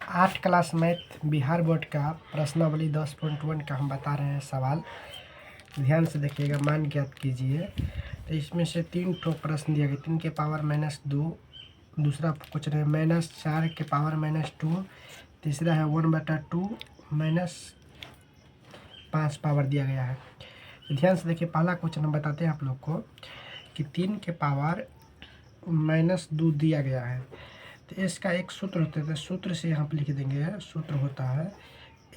8 class math Bihar board का प्रश्नावली 10.1 का हम बता रहे हैं सवाल। ध्यान से देखिएगा, मान ज्ञात कीजिए। तो इसमें से 3 ठो प्रश्न दिया गया। 3 के पावर -2, दूसरा क्वेश्चन है -4 के पावर -2, तीसरा है 1/2 -5 पावर दिया गया है। ध्यान से देखिए, पहला क्वेश्चन हम बताते हैं आप लोग को कि 3 के पावर -2 दिया गया है। तो इसका एक सूत्र होता है, तो सूत्र से यहाँ पर लिख देंगे। सूत्र होता है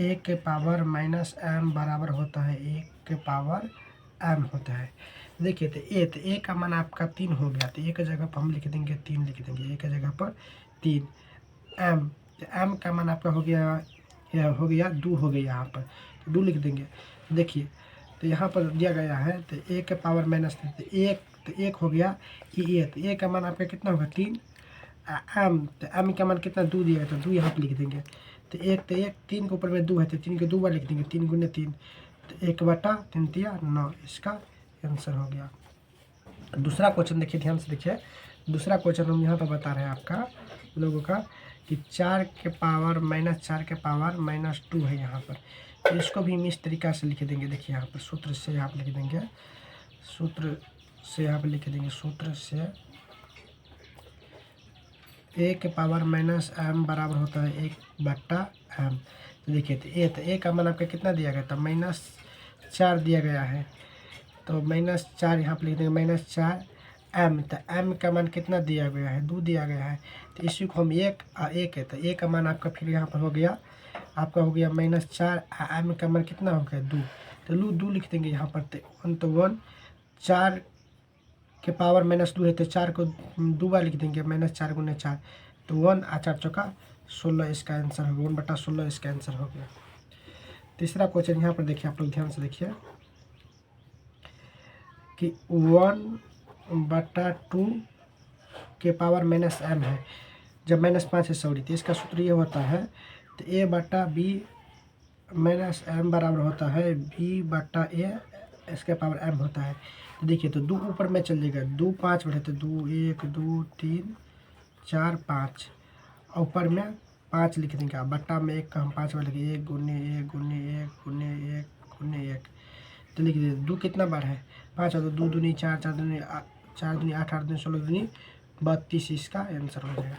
a के पावर -m बराबर होता है 1 के पावर m होता है। देखिए, तो a का मान आपका 3 हो गया, तो a की जगह पर हम लिख देंगे 3 लिख देंगे, a की जगह पर 3। m, तो m का मान आपका हो गया, यह हो गया 2 हो गया, यहाँ पर तो 2 लिख देंगे। देखिए, तो यहाँ पर दिया गया है तो a के पावर -3, तो 1 हो गया ये, तो a का मान आपका कितना होगा 3। m, तो m का मान कितना 2 दिया गया, तो 2 यहाँ पर लिख देंगे। तो 1 3 के ऊपर में 2 है, तो 3 के 2 बार लिख देंगे, 3 गुने 3, तो 1/3 इसका आंसर हो गया। दूसरा क्वेश्चन देखिए, ध्यान से देखिए। दूसरा क्वेश्चन हम यहाँ पर बता रहे हैं आपका लोगों का कि 4 के पावर -4 के पावर -2 है यहाँ पर। तो इसको भी हम इस तरीक़ा से लिख देंगे। देखिए, यहाँ पर सूत्र से यहाँ पर लिख देंगे, सूत्र से यहाँ पर लिख देंगे, सूत्र से a के पावर -m बराबर होता है 1/m। तो देखिए, तो a का मान आपका कितना दिया गया था, -4 दिया गया है, तो -4 यहाँ पर लिख देंगे, -4 m, तो m का मान कितना दिया गया है 2 दिया गया है, तो इसी को हम 1 और 1 है, तो a का मान आपका फिर यहाँ पर हो गया, आपका हो गया -4, m का मान कितना हो गया 2, तो 2 लिख देंगे यहाँ पर। तो 1 4 के पावर -2 है, तो 4 को 2 बार लिख देंगे, -4 गुने 4, तो 1 और 4 चौका 16 इसका आंसर हो गया, 1/16 इसका आंसर हो गया। तीसरा क्वेश्चन यहाँ पर देखिए, आप लोग ध्यान से देखिए कि 1/2 के पावर -m है, जब -5 है, सॉरी, तो इसका सूत्र ये होता है, तो a/b -m बराबर होता है b/a, इसके पावर m होता है। तो देखिए, तो 2 ऊपर में चल जाएगा, 2 5 बढ़े, तो 2 1 2 3 4 5, और ऊपर में 5 लिख देंगे, आप बट्टा में 1 का हम 5 बार लिखेंगे, 1 गुने 1 गुने 1 गुने 1 गुने 1, तो लिख दीजिए 2 कितना बार है 5, और 2 दूनी 4, 4 दूनी 8, 8 दूनी 16 दूनी 32, इसका आंसर हो जाएगा।